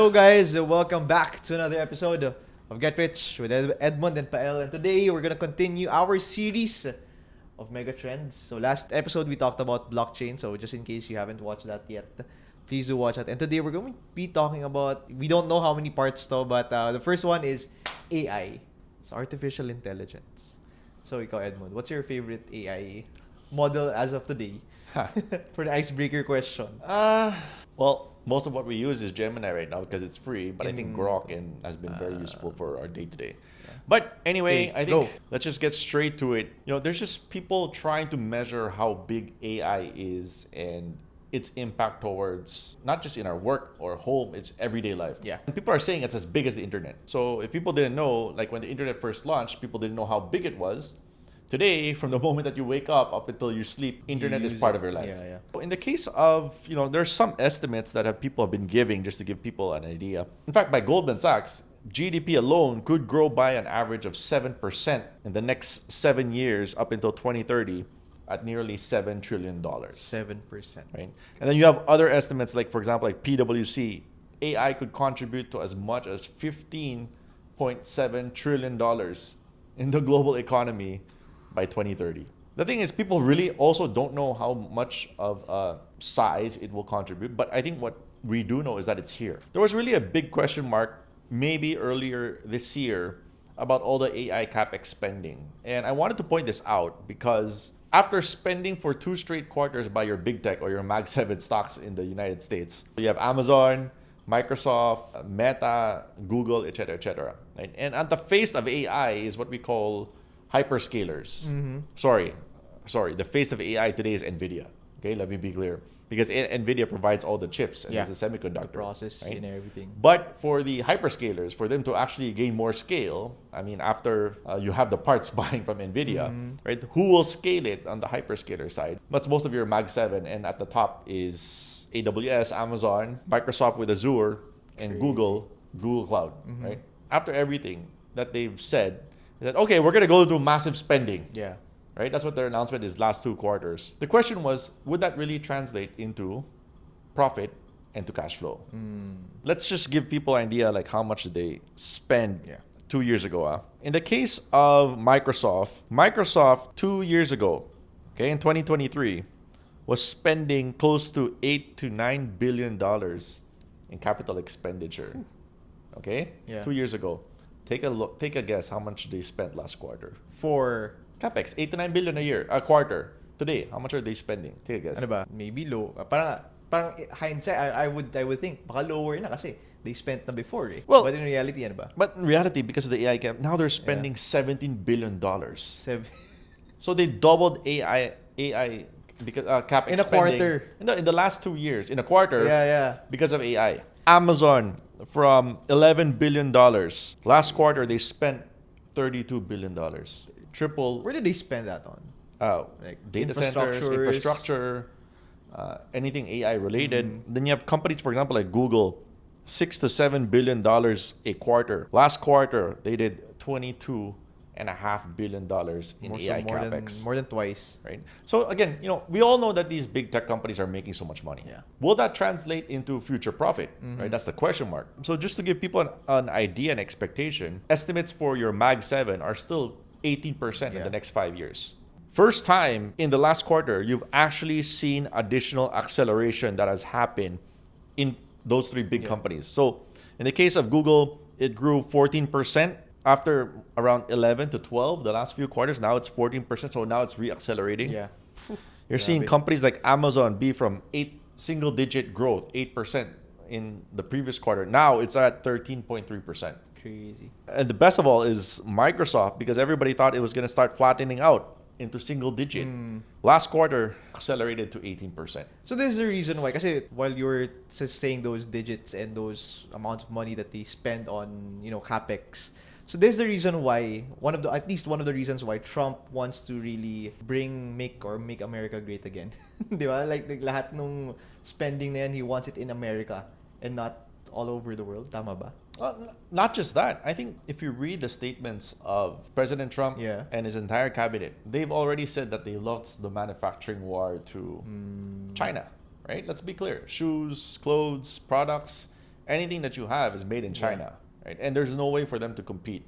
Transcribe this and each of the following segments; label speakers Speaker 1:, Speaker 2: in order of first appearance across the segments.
Speaker 1: Hello guys, welcome back to another episode of Get Rich with Edmund and Pael. And today we're gonna continue our series of Megatrends. So last episode we talked about blockchain, so just in case you haven't watched that yet, please do watch that. And today we're going to be talking about, we don't know how many parts though, but the first one is AI. So artificial intelligence. So ikaw Edmund, what's your favorite AI model as of today? For the icebreaker question.
Speaker 2: Well, most of what we use is Gemini right now because it's free, but I think Grok has been very useful for our day-to-day. But anyway, I think let's just get straight to it. You know, there's just people trying to measure how big AI is and its impact towards not just in our work or home, it's everyday life.
Speaker 1: Yeah.
Speaker 2: And people are saying it's as big as the internet. So if people didn't know, like when the internet first launched, people didn't know how big it was. Today, from the moment that you wake up until you sleep, internet is part of your life.
Speaker 1: Yeah.
Speaker 2: In the case of, there's some estimates that people have been giving just to give people an idea. In fact, by Goldman Sachs, GDP alone could grow by an average of 7% in the next 7 years up until 2030 at nearly $7 trillion.
Speaker 1: 7%.
Speaker 2: Right? And then you have other estimates like, for example, like PwC, AI could contribute to as much as $15.7 trillion in the global economy by 2030. The thing is, people really also don't know how much of a size it will contribute, but I think what we do know is that it's here. There was really a big question mark maybe earlier this year about all the AI capex spending. And I wanted to point this out because after spending for 2 straight quarters by your big tech or your Mag 7 stocks in the United States, you have Amazon, Microsoft, Meta, Google, etc. Right? And at the face of AI is what we call hyperscalers. Sorry. The face of AI today is NVIDIA. Okay, let me be clear. Because NVIDIA provides all the chips and it's a semiconductor.
Speaker 1: The process and everything.
Speaker 2: But for the hyperscalers, for them to actually gain more scale, I mean, after you have the parts buying from NVIDIA, right? Who will scale it on the hyperscaler side? That's most of your Mag 7. And at the top is AWS, Amazon, Microsoft with Azure, and Google Cloud, right? After everything that they've said, that okay, we're gonna go to massive spending.
Speaker 1: Yeah.
Speaker 2: Right? That's what their announcement is last 2 quarters. The question was, would that really translate into profit and to cash flow? Let's just give people an idea like how much they spend 2 years ago. In the case of Microsoft 2 years ago, okay, in 2023, was spending close to $8 to $9 billion in capital expenditure. Okay?
Speaker 1: Yeah.
Speaker 2: 2 years ago. Take a guess how much they spent last quarter.
Speaker 1: For
Speaker 2: CapEx, 8 to 9 billion a quarter. Today, how much are they spending? Take a guess.
Speaker 1: ano ba? Maybe low. Parang hindsight, I would think baka lower na kasi they spent na before eh.
Speaker 2: Well,
Speaker 1: but in reality, ano ba?
Speaker 2: But in reality, because of the AI cap, now they're spending $17 billion. So they doubled AI because CapEx
Speaker 1: in a
Speaker 2: spending
Speaker 1: quarter.
Speaker 2: In the last 2 years, in a quarter.
Speaker 1: Yeah.
Speaker 2: Because of AI. Amazon from $11 billion. Last quarter, they spent $32 billion. Triple.
Speaker 1: Where did they spend that on?
Speaker 2: Like data centers, infrastructure, anything AI related. Then you have companies, for example, like Google, $6 to $7 billion a quarter. Last quarter, they did $22.5 billion in AI capex.
Speaker 1: More than twice.
Speaker 2: Right. So again, we all know that these big tech companies are making so much money.
Speaker 1: Yeah.
Speaker 2: Will that translate into future profit? Right. That's the question mark. So just to give people an idea and expectation, estimates for your Mag 7 are still 18% in the next 5 years. First time in the last quarter, you've actually seen additional acceleration that has happened in those 3 big companies. So in the case of Google, it grew 14% after around 11 to 12 the last few quarters. Now it's 14%. So now it's reaccelerating.
Speaker 1: Yeah.
Speaker 2: You're seeing companies like Amazon be from single-digit growth, 8% in the previous quarter. Now it's at 13.3%.
Speaker 1: Crazy.
Speaker 2: And the best of all is Microsoft, because everybody thought it was going to start flattening out into single digit. Last quarter accelerated to 18%.
Speaker 1: So this is the reason why, kasi while you were saying those digits and those amounts of money that they spend on, capex, so this is the reason why, at least one of the reasons why Trump wants to really make America great again. Di ba? Like lahat nung spending na yan, he wants it in America and not all over the world. Tama ba?
Speaker 2: Not just that. I think if you read the statements of President Trump and his entire cabinet, they've already said that they lost the manufacturing war to China, right? Let's be clear. Shoes, clothes, products, anything that you have is made in China, right? And there's no way for them to compete.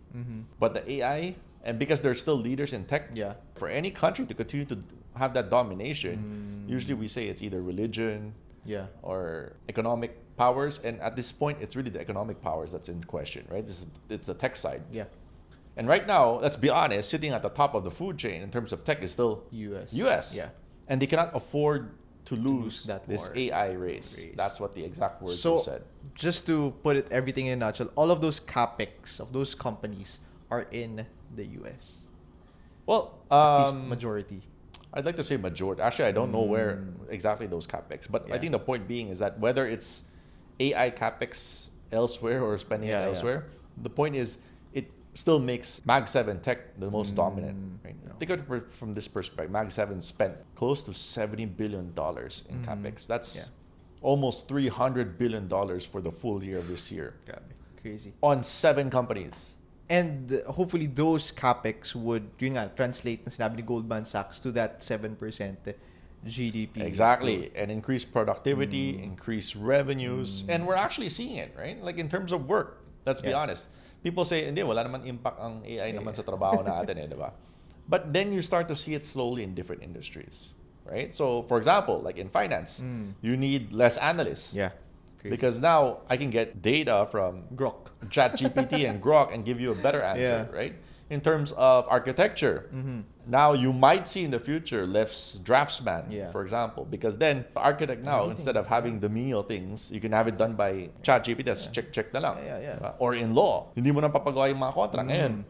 Speaker 2: But the AI, and because they're still leaders in tech, for any country to continue to have that domination, usually we say it's either religion or economic powers. And at this point, it's really the economic powers that's in question, right? It's the tech side. And right now, let's be honest, sitting at the top of the food chain in terms of tech is still US. And they cannot afford to lose this AI race. That's what the exact words you said.
Speaker 1: Just to put it everything in a nutshell, all of those capex of those companies are in the US.
Speaker 2: Well,
Speaker 1: at least majority.
Speaker 2: I'd like to say majority. Actually, I don't know where exactly those capex, but I think the point being is that whether it's AI capex elsewhere or spending it elsewhere, the point is it still makes Mag 7 tech the most dominant. Right? Think of it from this perspective. Mag 7 spent close to $70 billion in capex. That's almost $300 billion for the full year of this year.
Speaker 1: Crazy.
Speaker 2: On 7 companies.
Speaker 1: And hopefully those capex would translate na sinabi ni Goldman Sachs to that 7% GDP.
Speaker 2: Exactly. And increase productivity, increase revenues. And we're actually seeing it, right? Like in terms of work. Let's be honest. People say, hindi, wala naman impact ang AI naman sa trabaho natin eh, diba? But then you start to see it slowly in different industries, right? So, for example, like in finance, you need less analysts. Because now I can get data from
Speaker 1: Grok,
Speaker 2: ChatGPT and Grok and give you a better answer, right? In terms of architecture, now you might see in the future less draftsman, for example, because then the architect now, instead of having the menial things, you can have it done by ChatGPT. That's check na lang. Or in law, hindi mo na papagawa yung mga contract. Ngayon,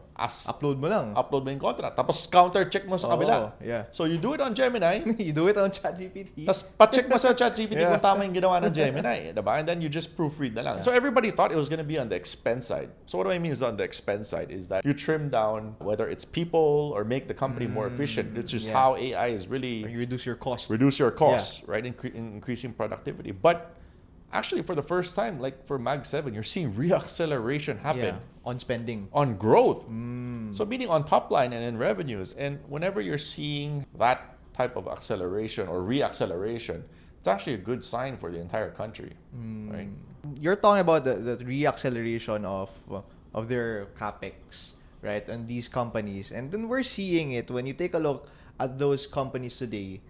Speaker 1: upload mo lang.
Speaker 2: Upload mo yung contract. Tapos counter-check mo sa kabila. So you do it on Gemini.
Speaker 1: You do it on ChatGPT.
Speaker 2: Tapos pa-check mo sa ChatGPT kung tama yung ginawa ng Gemini. Diba? And then you just proofread na lang. So everybody thought it was going to be on the expense side. So what do I mean is on the expense side is that you trim down whether it's people or make the company more efficient. It's just how AI is really...
Speaker 1: You reduce your cost.
Speaker 2: Reduce your costs, right? Increasing productivity. But actually, for the first time, like for Mag 7, you're seeing reacceleration happen.
Speaker 1: On spending.
Speaker 2: On growth. So meaning on top line and in revenues. And whenever you're seeing that type of acceleration or reacceleration, it's actually a good sign for the entire country, right?
Speaker 1: You're talking about the reacceleration of their capex, right, on these companies. And then we're seeing it when you take a look at those companies today.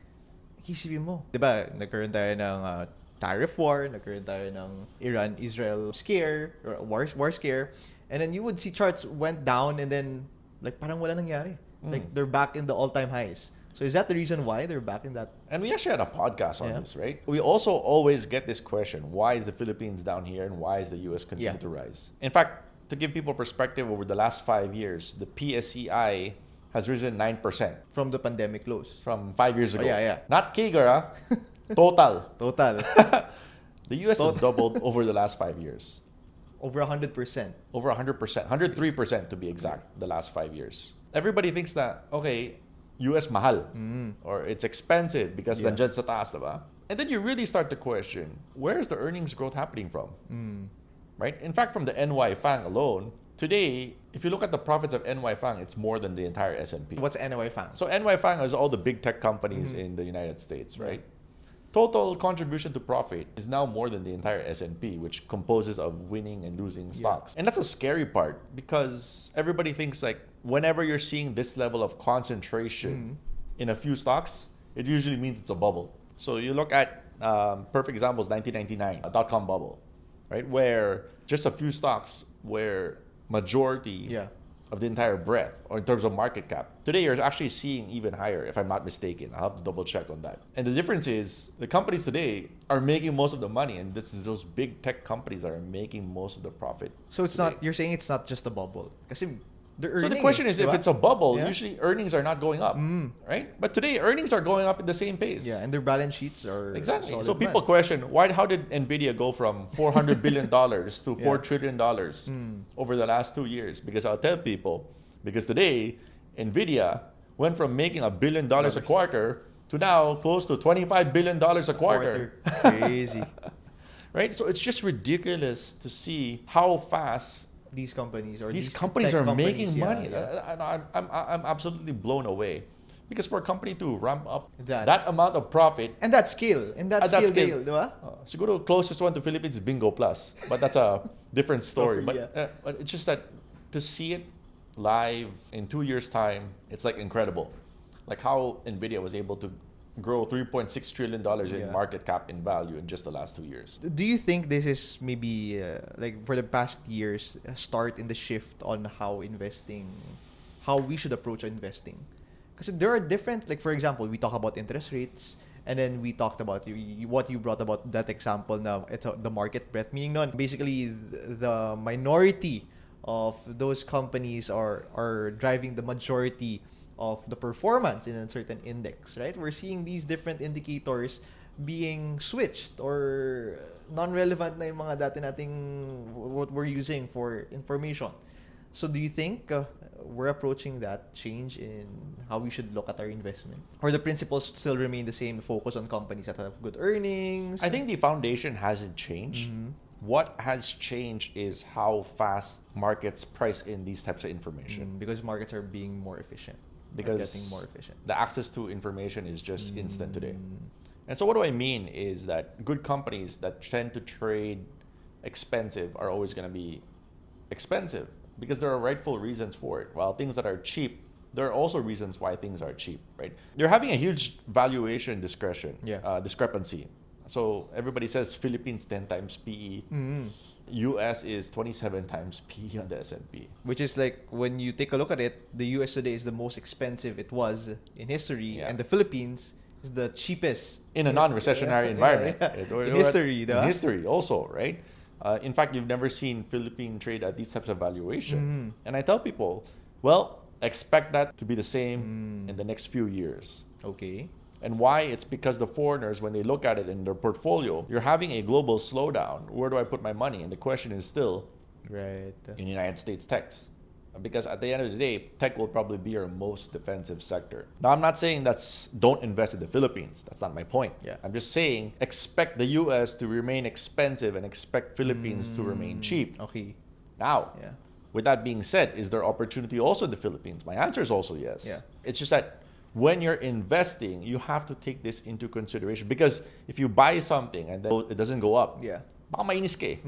Speaker 1: Isipin mo, diba, nagkaroon tayo ng tariff war, nagkaroon tayo ng Iran-Israel scare, or war scare, and then you would see charts went down and then like parang wala nangyari. Like they're back in the all-time highs. So is that the reason why they're back in that?
Speaker 2: And we actually had a podcast on this, right? We also always get this question, why is the Philippines down here and why is the US continue to rise? In fact, to give people perspective, over the last 5 years, the PSCI has risen 9%.
Speaker 1: From the pandemic lows.
Speaker 2: From 5 years ago.
Speaker 1: Yeah.
Speaker 2: Not CAGR, Total. The US has doubled over the last 5 years.
Speaker 1: Over 100%.
Speaker 2: Over 100%. 103% to be exact, the last 5 years. Everybody thinks that, okay, US mahal. Or it's expensive because nandyan sa taas, diba? And then you really start to question, where is the earnings growth happening from? Right? In fact, from the NY FANG alone, today, if you look at the profits of NY FANG, it's more than the entire S&P.
Speaker 1: What's NY FANG?
Speaker 2: So NY FANG is all the big tech companies in the United States, right? Total contribution to profit is now more than the entire S&P, which composes of winning and losing stocks. And that's a scary part because everybody thinks like whenever you're seeing this level of concentration in a few stocks, it usually means it's a bubble. So you look at perfect examples, 1999, a dot-com bubble, right? Where just a few stocks were majority of the entire breadth or in terms of market cap. Today, you're actually seeing even higher, if I'm not mistaken. I'll have to double check on that. And the difference is the companies today are making most of the money, and this is those big tech companies that are making most of the profit.
Speaker 1: So it's not, you're saying it's not just a bubble. Kasi
Speaker 2: so the question is, if it's a bubble, usually earnings are not going up, right? But today, earnings are going up at the same pace.
Speaker 1: Yeah, and their balance sheets are
Speaker 2: exactly. So people question, how did Nvidia go from $400 billion to $4 trillion over the last 2 years? Because I'll tell people, because today, Nvidia went from making $1 billion a quarter to now close to $25 billion a quarter.
Speaker 1: Crazy.
Speaker 2: Right? So it's just ridiculous to see how fast
Speaker 1: these companies
Speaker 2: are making money. I'm absolutely blown away Because for a company to ramp up
Speaker 1: That.
Speaker 2: that amount of profit,
Speaker 1: And that scale. And that
Speaker 2: at that
Speaker 1: scale,
Speaker 2: scale,
Speaker 1: di ba?
Speaker 2: siguro closest one to Philippines is Bingo Plus. But that's a different story.
Speaker 1: Story,
Speaker 2: But it's just that to see it live in 2 years' time, it's like incredible. Like how NVIDIA was able to grow $3.6 trillion in market cap in value in just the last 2 years.
Speaker 1: Do you think this is maybe like for the past years a start in the shift on how we should approach investing? Because there are different, like for example, we talk about interest rates, and then we talked about what you brought about that example now. It's the market breadth, meaning basically the minority of those companies are driving the majority of the performance in a certain index, right? We're seeing these different indicators being switched or non-relevant na yung mga dati nating what we're using for information. So do you think we're approaching that change in how we should look at our investment? Or the principles still remain the same, focus on companies that have good earnings?
Speaker 2: I think the foundation hasn't changed.
Speaker 1: Mm-hmm.
Speaker 2: What has changed is how fast markets price in these types of information.
Speaker 1: Because markets are being more efficient.
Speaker 2: Because
Speaker 1: getting more efficient.
Speaker 2: The access to information is just instant today. And so what do I mean is that good companies that tend to trade expensive are always going to be expensive because there are rightful reasons for it. While things that are cheap, there are also reasons why things are cheap, right? You're having a huge valuation discrepancy. So everybody says Philippines 10 times PE. US is 27 times PE on the S&P.
Speaker 1: Which is like, when you take a look at it, the US today is the most expensive it was in history, and the Philippines is the cheapest.
Speaker 2: In a non-recessionary environment.
Speaker 1: In history,
Speaker 2: in history also, right? In fact, you've never seen Philippine trade at these types of valuation. And I tell people, well, expect that to be the same in the next few years.
Speaker 1: Okay.
Speaker 2: And why? It's because the foreigners, when they look at it in their portfolio, you're having a global slowdown. Where do I put my money? And the question is still, in United States techs. Because at the end of the day, tech will probably be your most defensive sector. Now, I'm not saying don't invest in the Philippines. That's not my point. I'm just saying expect the US to remain expensive and expect Philippines to remain cheap.
Speaker 1: Okay.
Speaker 2: Now, with that being said, is there opportunity also in the Philippines? My answer is also yes. It's just that when you're investing, you have to take this into consideration. Because if you buy something and then it doesn't go up, baka mainis ka eh.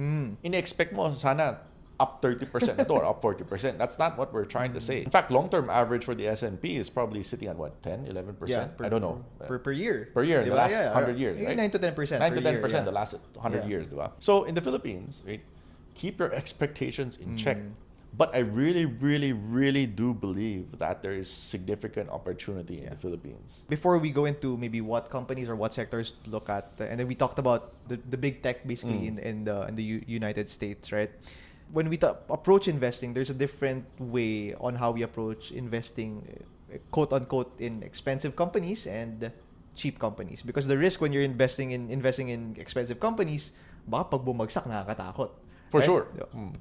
Speaker 2: Ini-expect mo, sana up 30% ito or up 40%. That's not what we're trying to say. In fact, long-term average for the S&P is probably sitting at what, 10, 11%? I don't know.
Speaker 1: Per year.
Speaker 2: Per year in the last 100 years, right?
Speaker 1: 9 to 10%.
Speaker 2: 9 to 10% the last 100 years, diba? So in the Philippines, right, keep your expectations in check. But I really, really, really do believe that there is significant opportunity in the Philippines.
Speaker 1: Before we go into maybe what companies or what sectors to look at, and then we talked about the big tech basically in the United States, right? When we approach investing, there's a different way on how we approach investing, quote unquote, in expensive companies and cheap companies. Because the risk when you're investing in expensive companies, baka pag bumagsak, nakakatakot.
Speaker 2: For sure.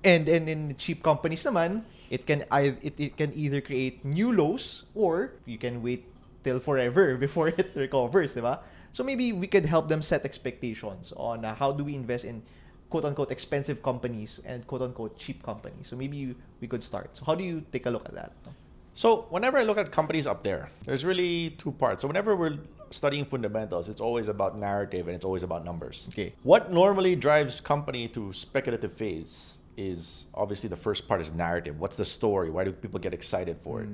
Speaker 1: And in cheap companies naman, it can either create new lows or you can wait till forever before it recovers, diba? So maybe we could help them set expectations on how do we invest in quote-unquote expensive companies and quote-unquote cheap companies. So maybe we could start. So how do you take a look at that?
Speaker 2: So whenever I look at companies up there, there's really two parts. So whenever we're studying fundamentals, it's always about narrative and it's always about numbers.
Speaker 1: Okay.
Speaker 2: What normally drives company to speculative phase is obviously the first part is narrative. What's the story? Why do people get excited for it?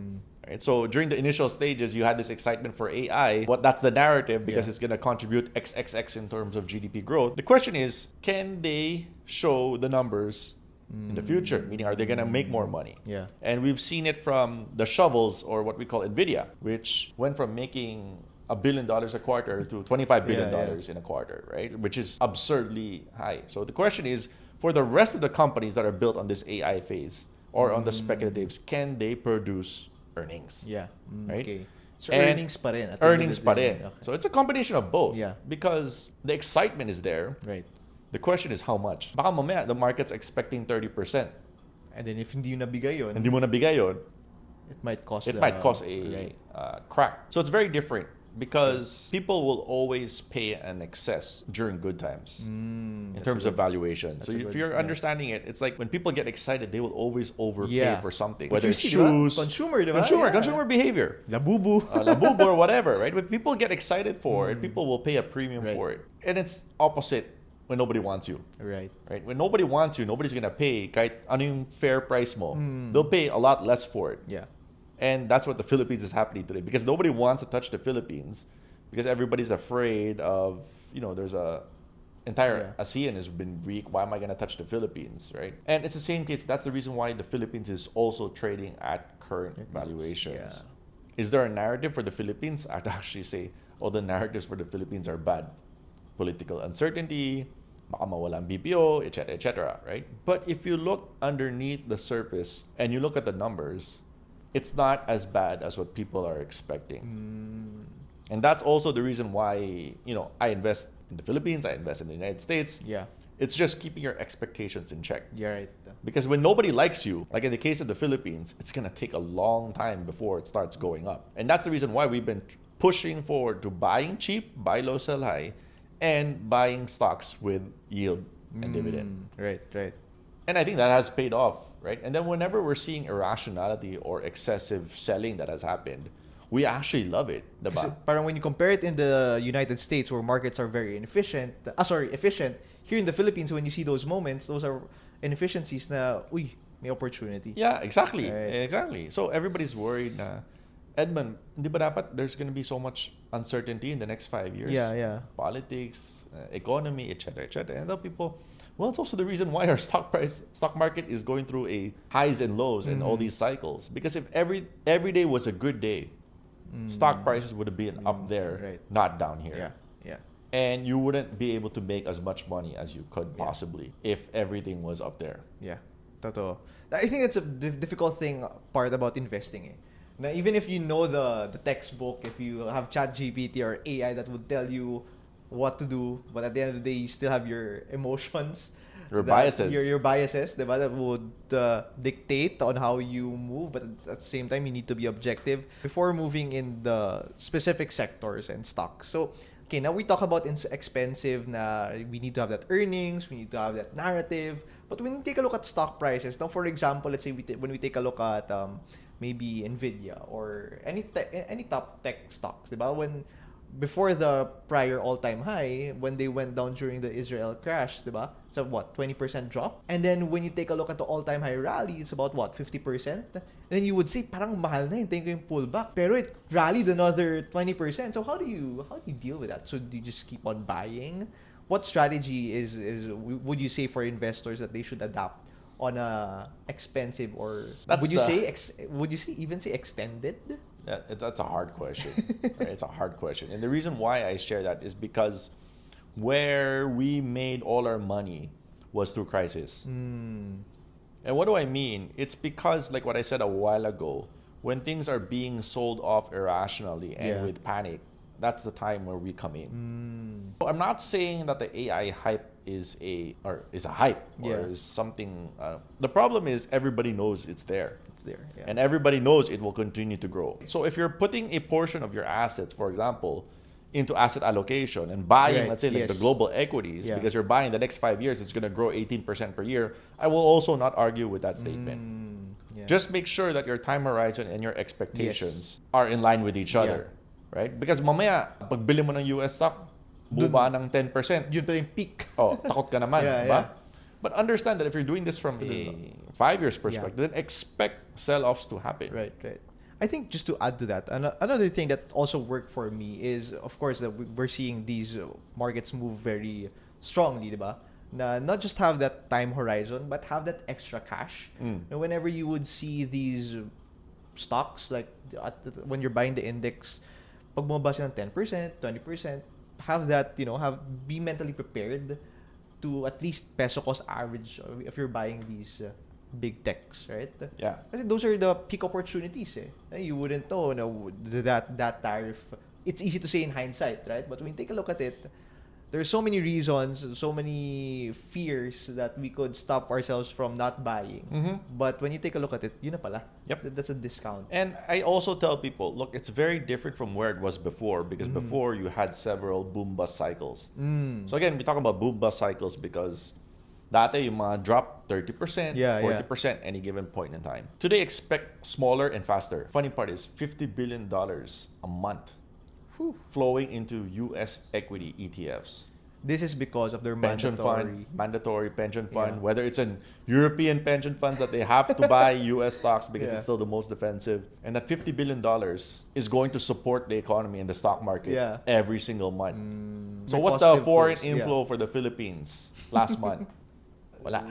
Speaker 2: Right? So during the initial stages, you had this excitement for AI. That's the narrative because it's going to contribute XXX in terms of GDP growth. The question is, can they show the numbers in the future? Meaning, are they going to make more money? And we've seen it from the shovels, or what we call NVIDIA, which went from making $1 billion a quarter to $25 billion in a quarter, right? Which is absurdly high. So the question is, for the rest of the companies that are built on this AI phase or on the speculatives, can they produce earnings? Right?
Speaker 1: Okay. So
Speaker 2: And
Speaker 1: earnings pa rin.
Speaker 2: Earnings pa rin.
Speaker 1: Okay.
Speaker 2: So it's a combination of both. Because the excitement is there.
Speaker 1: Right.
Speaker 2: The question is how much. Baka mamaya, the market's expecting 30%.
Speaker 1: And then if hindi nabigay yun,
Speaker 2: Hindi mo nabigay yun,
Speaker 1: it might cause
Speaker 2: a crack. So it's very different. because people will always pay an excess during good times in terms of valuation. So if you're understanding it, it's like when people get excited, they will always overpay for something, whether it's shoes, consumer behavior,
Speaker 1: labubu,
Speaker 2: labubu or whatever, right? When people get excited for it, people will pay a premium for it, and it's opposite when nobody wants you.
Speaker 1: Right.
Speaker 2: When nobody wants you, nobody's gonna pay kahit ano yung fair price mo. They'll pay a lot less for it.
Speaker 1: Yeah.
Speaker 2: And that's what the Philippines is happening today, because nobody wants to touch the Philippines because everybody's afraid of, there's a entire ASEAN has been weak. Why am I going to touch the Philippines, right? And it's the same case. That's the reason why the Philippines is also trading at current valuations. Yeah. Is there a narrative for the Philippines? I'd actually say all the narratives for the Philippines are bad. Political uncertainty, baka mawala ang BPO, etc., right? But if you look underneath the surface and you look at the numbers, it's not as bad as what people are expecting. And that's also the reason why, I invest in the Philippines, I invest in the United States.
Speaker 1: Yeah.
Speaker 2: It's just keeping your expectations in check.
Speaker 1: Yeah, right.
Speaker 2: Because when nobody likes you, like in the case of the Philippines, it's going to take a long time before it starts going up. And that's the reason why we've been pushing forward to buying cheap, buy low, sell high, and buying stocks with yield and dividend.
Speaker 1: Right.
Speaker 2: And I think that has paid off, right? And then whenever we're seeing irrationality or excessive selling that has happened, we actually love it. Diba?
Speaker 1: Parang when you compare it in the United States where markets are very efficient, here in the Philippines, when you see those moments, those are inefficiencies na, may opportunity.
Speaker 2: Yeah, exactly. Right. Exactly. So everybody's worried na, Edmund, di ba dapat there's going to be so much uncertainty in the next 5 years?
Speaker 1: Yeah.
Speaker 2: Politics, economy, etc. And then people, well, it's also the reason why our stock market is going through a highs and lows in all these cycles. Because if every day was a good day, stock prices would have been up there, not down here.
Speaker 1: Yeah.
Speaker 2: And you wouldn't be able to make as much money as you could possibly if everything was up there.
Speaker 1: Yeah. Totoo. I think it's a difficult part about investing. Now, even if you know the textbook, if you have ChatGPT or AI that would tell you what to do, but at the end of the day, you still have your emotions.
Speaker 2: Your biases.
Speaker 1: Your biases, diba, that would dictate on how you move, but at the same time, you need to be objective before moving in the specific sectors and stocks. So, okay, now we talk about expensive na we need to have that earnings, we need to have that narrative. But when you take a look at stock prices, now for example, let's say when we take a look at maybe Nvidia or any top tech stocks, diba? When before the prior all-time high, when they went down during the Israel crash, diba? So what, 20% drop? And then when you take a look at the all-time high rally, it's about what, 50%? And then you would say, parang mahal na, hintayin ko yung pullback. Pero it rallied another 20%. So how do you deal with that? So do you just keep on buying? What strategy would you say for investors that they should adopt on a expensive or would you even say extended?
Speaker 2: Yeah, that's a hard question. Right? It's a hard question. And the reason why I share that is because where we made all our money was through crisis. And what do I mean? It's because, like what I said a while ago, when things are being sold off irrationally and with panic, that's the time where we come in. I'm not saying that the AI hype is a hype or is something. The problem is everybody knows it's there. It's there. Yeah. And everybody knows it will continue to grow. So if you're putting a portion of your assets, for example, into asset allocation and buying, let's say, like the global equities, because you're buying the next 5 years, it's going to grow 18% per year, I will also not argue with that statement. Just make sure that your time horizon and your expectations are in line with each other. Right? Because mamaya, pagbili mo ng US stock, buba ng 10%.
Speaker 1: Yun pa yung peak.
Speaker 2: Takot ka naman. Diba? But understand that if you're doing this from a 5 years perspective, then expect sell-offs to happen.
Speaker 1: Right. I think just to add to that, another thing that also worked for me is, of course, that we're seeing these markets move very strongly, diba? Na not just have that time horizon, but have that extra cash. And whenever you would see these stocks, like when you're buying the index, pag bumaba sila ng 10%, 20%, have that, be mentally prepared to at least peso cost average if you're buying these big techs, right?
Speaker 2: Yeah.
Speaker 1: Kasi those are the peak opportunities. You wouldn't know that tariff. It's easy to say in hindsight, right? But when you take a look at it, there's so many reasons, so many fears that we could stop ourselves from not buying. But when you take a look at it, yun na pala.
Speaker 2: Yep.
Speaker 1: That's a discount.
Speaker 2: And I also tell people, look, it's very different from where it was before because before you had several boom bust cycles. So again, we talk about boom bust cycles because dati yung mga drop 30%, 40% any given point in time. Today, expect smaller and faster. Funny part is $50 billion a month flowing into U.S. equity ETFs.
Speaker 1: This is because of their
Speaker 2: Pension mandatory pension fund,
Speaker 1: Yeah.
Speaker 2: whether it's an European pension funds that they have to buy U.S. stocks because it's still the most defensive. And that $50 billion is going to support the economy and the stock market every single month. So
Speaker 1: May
Speaker 2: what's the
Speaker 1: positive
Speaker 2: foreign
Speaker 1: flows.
Speaker 2: inflow for the Philippines last month? Wala.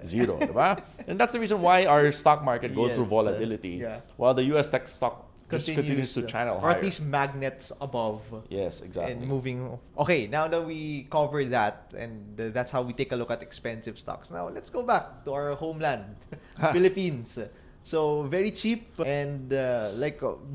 Speaker 2: Zero, diba? And that's the reason why our stock market goes through volatility, while the U.S. tech stock just continues to channel
Speaker 1: or
Speaker 2: higher.
Speaker 1: at least magnets above.
Speaker 2: Yes, exactly.
Speaker 1: And moving. Okay, now that we covered that, and that's how we take a look at expensive stocks. Now let's go back to our homeland, Philippines. So very cheap, and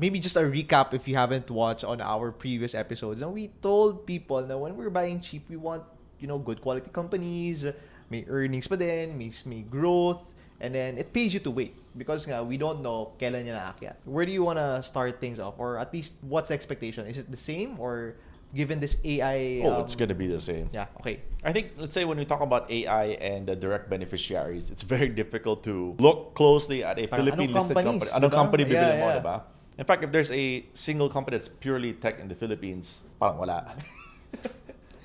Speaker 1: maybe just a recap if you haven't watched on our previous episodes. And we told people that when we're buying cheap, we want good quality companies, may earnings pa din, may growth, and then it pays you to wait because we don't know kailan niya naakyat. Where do you want to start things off, or at least what's the expectation? Is it the same, or given this AI?
Speaker 2: It's going to be the same.
Speaker 1: Yeah. Okay.
Speaker 2: I think, let's say when we talk about AI and the direct beneficiaries, it's very difficult to look closely at a Philippine-listed company. Anong company bibili mo, diba? In fact, if there's a single company that's purely tech in the Philippines, parang wala.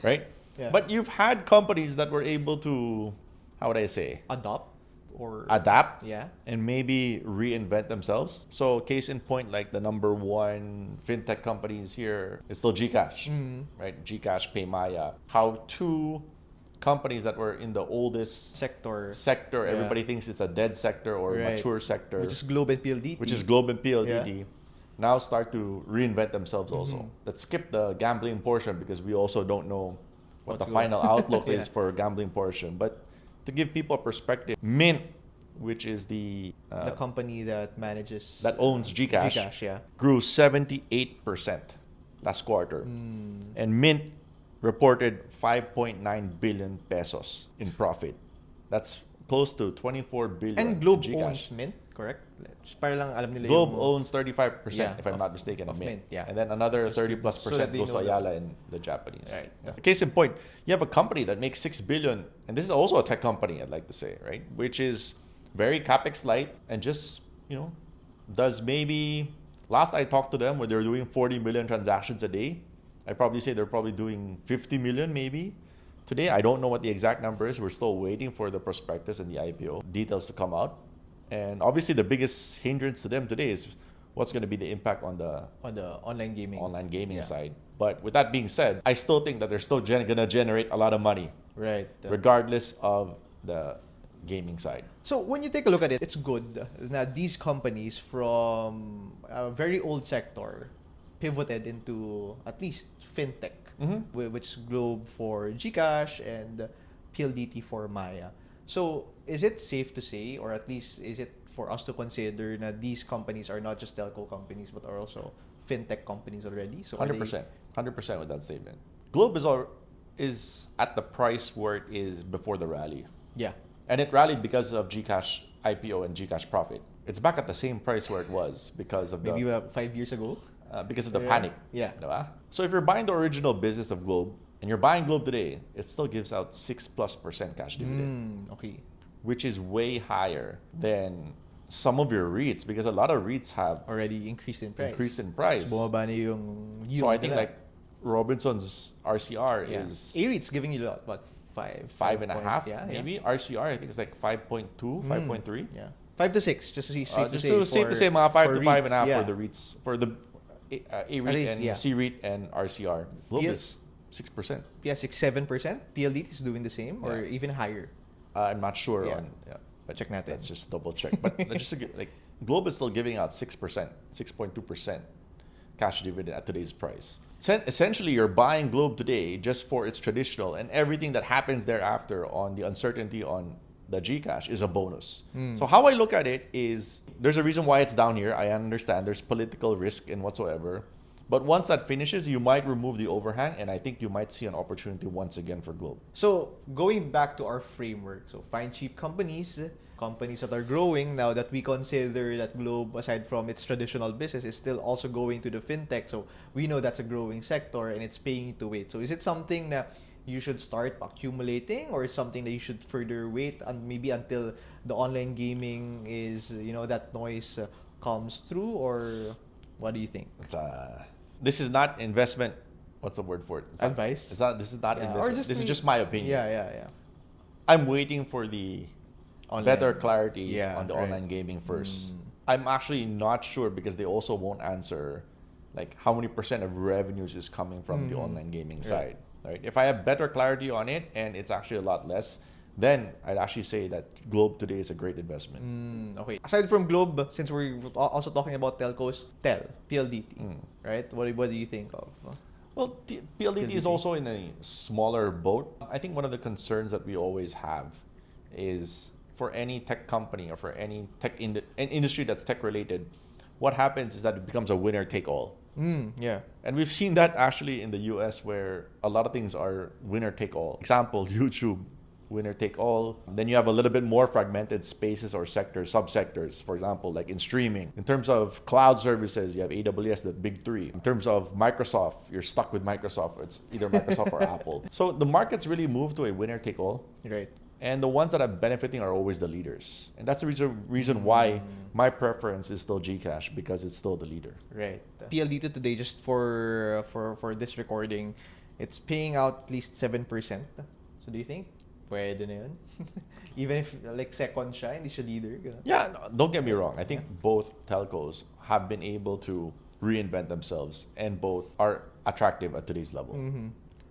Speaker 2: Right?
Speaker 1: Yeah.
Speaker 2: But you've had companies that were able to, how would I say? Adapt and maybe reinvent themselves. So case in point, like the number one fintech companies here is still GCash, right? GCash, Paymaya. How two companies that were in the oldest sector, everybody thinks it's a dead sector or mature sector,
Speaker 1: which is Globe and PLDT,
Speaker 2: now start to reinvent themselves also. Let's skip the gambling portion because we also don't know what the final outlook is for gambling portion. But to give people a perspective, Mint, which is the
Speaker 1: company that
Speaker 2: owns GCash, grew 78% last quarter. And Mint reported 5.9 billion pesos in profit. That's close to 24 billion.
Speaker 1: And Globe owns Mint, correct? Para lang alam nila
Speaker 2: Globe owns 35%, if I'm not mistaken, of
Speaker 1: Mint.
Speaker 2: And then another 30+% goes to Ayala and the Japanese.
Speaker 1: Right.
Speaker 2: Case in point, you have a company that makes 6 billion, and this is also a tech company, I'd like to say, right? Which is very capex light and just, does maybe, last I talked to them when they were doing 40 million transactions a day, I'd probably say they're probably doing 50 million maybe. Today, I don't know what the exact number is. We're still waiting for the prospectus and the IPO details to come out. And obviously, the biggest hindrance to them today is what's going to be the impact on the
Speaker 1: online gaming
Speaker 2: side. But with that being said, I still think that they're still going to generate a lot of money,
Speaker 1: right?
Speaker 2: Regardless of the gaming side.
Speaker 1: So when you take a look at it, it's good that these companies from a very old sector pivoted into at least fintech, which is Globe for GCash and PLDT for Maya. So is it safe to say, or at least is it for us to consider that these companies are not just telco companies but are also fintech companies already? So
Speaker 2: 100% with that statement. Globe is at the price where it is before the rally.
Speaker 1: Yeah.
Speaker 2: And it rallied because of GCash IPO and GCash profit. It's back at the same price where it was because of
Speaker 1: maybe 5 years ago.
Speaker 2: Because of the panic.
Speaker 1: Yeah.
Speaker 2: Diba? So if you're buying the original business of Globe and you're buying Globe today, it still gives out 6+% cash dividend.
Speaker 1: Okay.
Speaker 2: Which is way higher than some of your REITs because a lot of REITs have
Speaker 1: already increased in price. So,
Speaker 2: bumaba na yung yield. So I think like Robinson's RCR is
Speaker 1: A-REIT's giving you what?
Speaker 2: 5.5 maybe. RCR I think it's like 5.2, 5.3.
Speaker 1: Yeah. 5 to 6, just to see.
Speaker 2: Safe to say mga 5 to 5.5 for the REITs, for the A-REIT and C-REIT and RCR. Globe is 6%.
Speaker 1: Yeah, 6-7%. PLDT is doing the same or even higher.
Speaker 2: I'm not sure on.
Speaker 1: But check natin.
Speaker 2: Let's just double check. But just to get, Globe is still giving out 6%, 6.2% cash dividend at today's price. Essentially, you're buying Globe today just for its traditional, and everything that happens thereafter on the uncertainty on the GCash is a bonus. So how I look at it is there's a reason why it's down here. I understand there's political risk and whatsoever. But once that finishes, you might remove the overhang, and I think you might see an opportunity once again for Globe.
Speaker 1: So going back to our framework, so find cheap companies, companies that are growing now that we consider that Globe, aside from its traditional business, is still also going to the fintech. So we know that's a growing sector and it's paying to wait. So is it something that you should start accumulating, or is something that you should further wait and maybe until the online gaming is, that noise comes through, or what do you think?
Speaker 2: This is not investment. What's the word for it?
Speaker 1: Advice?
Speaker 2: This is not
Speaker 1: Yeah,
Speaker 2: investment. This is just my opinion.
Speaker 1: Yeah.
Speaker 2: I'm waiting for the
Speaker 1: Online.
Speaker 2: better clarity on the
Speaker 1: right.
Speaker 2: online gaming first. I'm actually not sure because they also won't answer like how many % of revenues is coming from the online gaming side. Right? If I have better clarity on it and it's actually a lot less, then I'd actually say that Globe today is a great investment.
Speaker 1: Okay. Aside from Globe, since we're also talking about telcos, PLDT, right? What do you think of?
Speaker 2: Well, PLDT is also in a smaller boat. I think one of the concerns that we always have is for any tech company or for any tech industry that's tech related, what happens is that it becomes a winner take all.
Speaker 1: Yeah.
Speaker 2: And we've seen that actually in the US where a lot of things are winner take all. Example, YouTube, winner take all. Then you have a little bit more fragmented spaces or sectors, subsectors. For example, like in streaming. In terms of cloud services, you have AWS, the big three. In terms of Microsoft, you're stuck with Microsoft. It's either Microsoft or Apple. So the market's really moved to a winner take all.
Speaker 1: Right.
Speaker 2: And the ones that are benefiting are always the leaders. And that's the reason why my preference is still GCash, because it's still the leader.
Speaker 1: Right. PLDT today, just for this recording, it's paying out at least 7%. So do you think pwede na yun? Even if like second siya, hindi siya leader. Ganun.
Speaker 2: Yeah, no, don't get me wrong. I think both telcos have been able to reinvent themselves and both are attractive at today's level.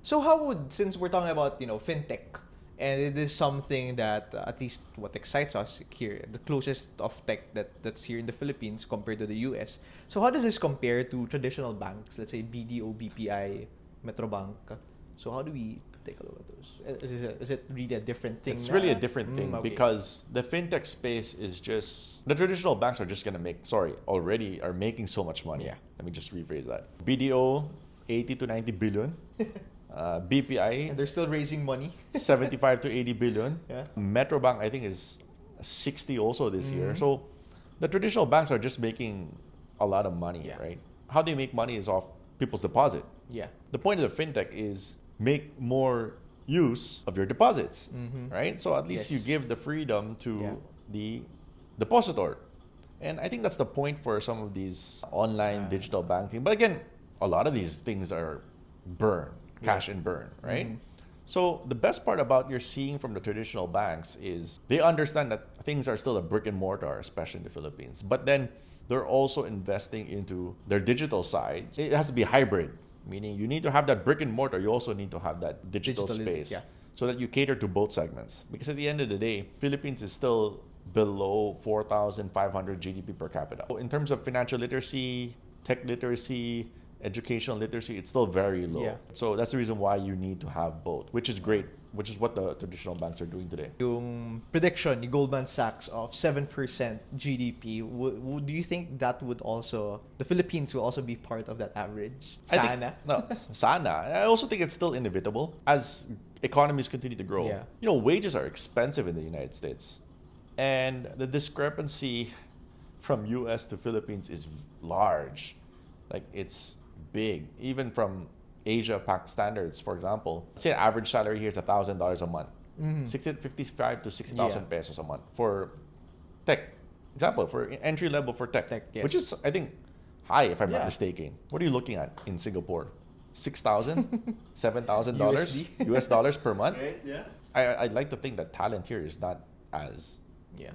Speaker 1: So how would, since we're talking about, fintech, and it is something that at least what excites us here, the closest of tech that's here in the Philippines compared to the US. So how does this compare to traditional banks, let's say BDO, BPI, Metrobank? So how do we take a look at those? Is it really a different thing?
Speaker 2: It's really a different thing
Speaker 1: okay.
Speaker 2: because the fintech space is just, the traditional banks are just going to already are making so much money.
Speaker 1: Yeah.
Speaker 2: Let me just rephrase that. BDO, 80 to 90 billion. BPI,
Speaker 1: And they're still raising money.
Speaker 2: 75 to 80 billion.
Speaker 1: Yeah.
Speaker 2: Metrobank, I think, is 60 also this year. So the traditional banks are just making a lot of money, right? How they make money is off people's deposit.
Speaker 1: Yeah.
Speaker 2: The point of the fintech is make more use of your deposits, right? So at least you give the freedom to the depositor. And I think that's the point for some of these online digital banking. But again, a lot of these things are cash and burn, right? So the best part about you're seeing from the traditional banks is they understand that things are still a brick and mortar, especially in the Philippines. But then they're also investing into their digital side. It has to be hybrid, meaning you need to have that brick and mortar. You also need to have that digital space so that you cater to both segments. Because at the end of the day, Philippines is still below 4,500 GDP per capita. So in terms of financial literacy, tech literacy, educational literacy, it's still very low.
Speaker 1: Yeah.
Speaker 2: So that's the reason why you need to have both, which is great, which is what the traditional banks are doing today.
Speaker 1: Yung prediction ni Goldman Sachs of 7% GDP, do you think that would also, the Philippines will also be part of that average? Sana?
Speaker 2: Sana. I also think it's still inevitable as economies continue to grow.
Speaker 1: Yeah.
Speaker 2: Wages are expensive in the United States. And the discrepancy from US to Philippines is large. Like it's big. Even from Asia Pac standards, for example, let's say average salary here is $1,000 a month. 55 to 60,000 pesos a month for tech. Example, for entry level for tech, which is, I think, high if I'm not mistaken. What are you looking at in Singapore? $6,000, $7,000 US dollars per month.
Speaker 1: Right? Yeah.
Speaker 2: I'd like to think that talent here is not as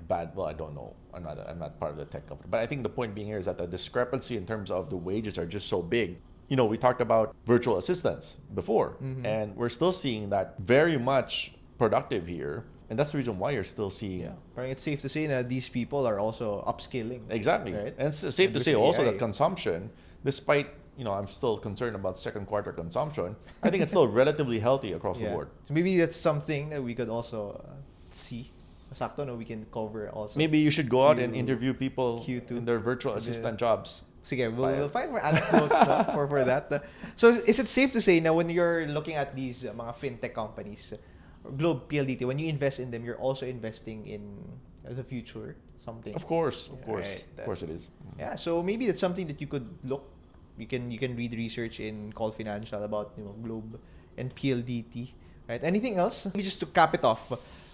Speaker 2: bad. Well, I don't know. I'm not part of the tech company. But I think the point being here is that the discrepancy in terms of the wages are just so big. We talked about virtual assistants before, and we're still seeing that very much productive here. And that's the reason why you're still seeing.
Speaker 1: Yeah. But it's safe to say that these people are also upscaling.
Speaker 2: Exactly.
Speaker 1: Right?
Speaker 2: And it's safe to say also that consumption, despite, I'm still concerned about second quarter consumption, I think it's still relatively healthy across the board.
Speaker 1: So maybe that's something that we could also see. Sakto, no, we can cover also.
Speaker 2: Maybe you should go out and interview people
Speaker 1: Q2.
Speaker 2: in their virtual assistant jobs.
Speaker 1: Sige, we'll find for anecdotes for that. So is it safe to say now when you're looking at these mga fintech companies, Globe, PLDT, when you invest in them, you're also investing in the future, something?
Speaker 2: Of course.
Speaker 1: Right.
Speaker 2: Of course it is.
Speaker 1: Yeah, so maybe that's something that you could look. You can read research in Call Financial about Globe and PLDT. Right? Anything else? Maybe just to cap it off,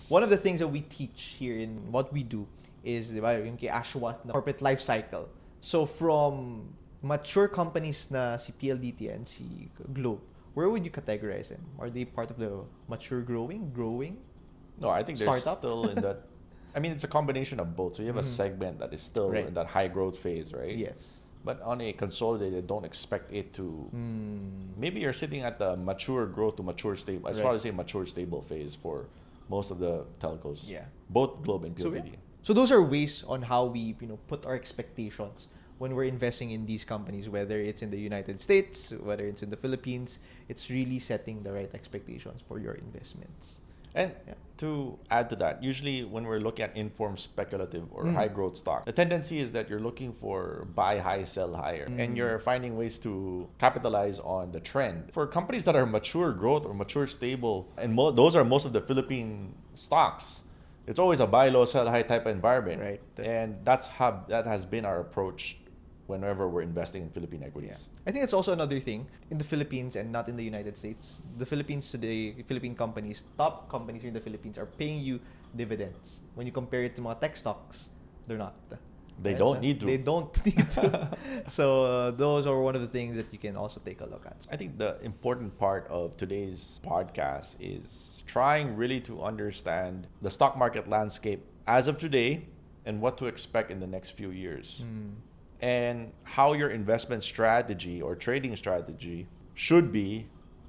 Speaker 1: one of the things that we teach here in what we do is yung kay Ashwa na corporate life cycle. So from mature companies na si PLDT and si Globe, where would you categorize them? Are they part of the mature growing?
Speaker 2: No, I think they're
Speaker 1: Startup?
Speaker 2: still in that. I mean, it's a combination of both. So you have a segment that is still
Speaker 1: Right.
Speaker 2: in that high growth phase, right?
Speaker 1: Yes.
Speaker 2: But on a consolidated, don't expect it to. Maybe you're sitting at the mature growth to mature stable. I'd
Speaker 1: Right.
Speaker 2: probably say mature stable phase for most of the telcos.
Speaker 1: Yeah.
Speaker 2: Both Globe and
Speaker 1: So,
Speaker 2: PLDT.
Speaker 1: so those are ways on how we put our expectations when we're investing in these companies, whether it's in the United States, whether it's in the Philippines. It's really setting the right expectations for your investments.
Speaker 2: And
Speaker 1: Yeah.
Speaker 2: to add to that, usually when we're looking at informed speculative or high growth stock, the tendency is that you're looking for buy high, sell higher, and you're finding ways to capitalize on the trend. For companies that are mature growth or mature stable, and those are most of the Philippine stocks, it's always a buy low, sell high type of environment.
Speaker 1: Right.
Speaker 2: And that has been our approach whenever we're investing in Philippine equities.
Speaker 1: I think it's also another thing in the Philippines and not in the United States. The Philippines today, Philippine companies, top companies in the Philippines are paying you dividends. When you compare it to mga tech stocks, they're not.
Speaker 2: They don't need to.
Speaker 1: They don't need to. So those are one of the things that you can also take a look at.
Speaker 2: I think the important part of today's podcast is trying really to understand the stock market landscape as of today and what to expect in the next few years. And how your investment strategy or trading strategy should be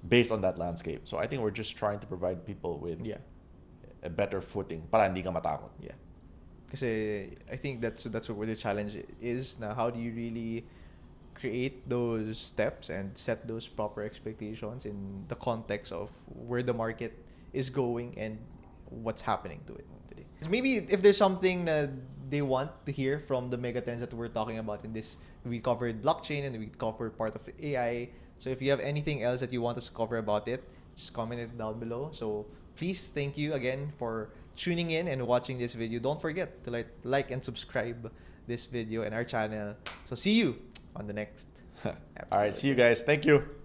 Speaker 2: based on that landscape. So I think we're just trying to provide people with a better footing para hindi ka matakot.
Speaker 1: Yeah. Kasi I think that's where the challenge is. Now, how do you really create those steps and set those proper expectations in the context of where the market is going and what's happening to it today? Maybe if there's something that they want to hear from the megatrends that we're talking about in this, we covered blockchain and we covered part of AI. So if you have anything else that you want us to cover about it, just comment it down below. So please, thank you again for tuning in and watching this video. Don't forget to like and subscribe this video and our channel. So see you on the next episode.
Speaker 2: All right, see you guys. Thank you.